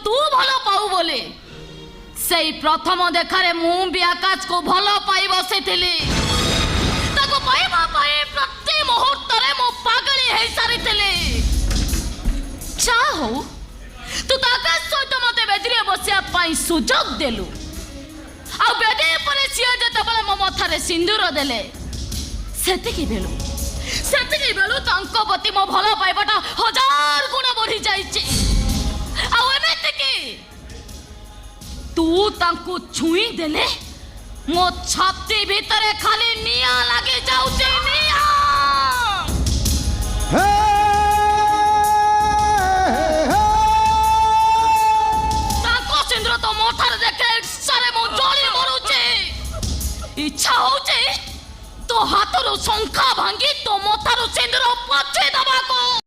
तू भल पाऊ बोले से प्रथम देखारे मु भी आकाश को भल पाई बसैथिली ताको पाइबा पाए प्रति मुहूर्त रे मो पागली हे सारिथिली चा हो तू तो आकाश सहित मते बेदरी बसिया पाई सुजोग देलु आ बेदे परे सिया जते बले मो मथारे सिंदूर देले सेतिकी बेलु तांको पति मो भल पाइबाटा 1000 गुण बढ़ी जाइछि आ एमेते की तू तांको छुई देले मो छाती भीतरे खाली निया लागे जाउछि निया तांको सिंदूर तो मोथार देखे सारे मो जळी मरुछि इच्छा होछि तो हाथरू शंखा भांगी तो मोथारू सिंदूर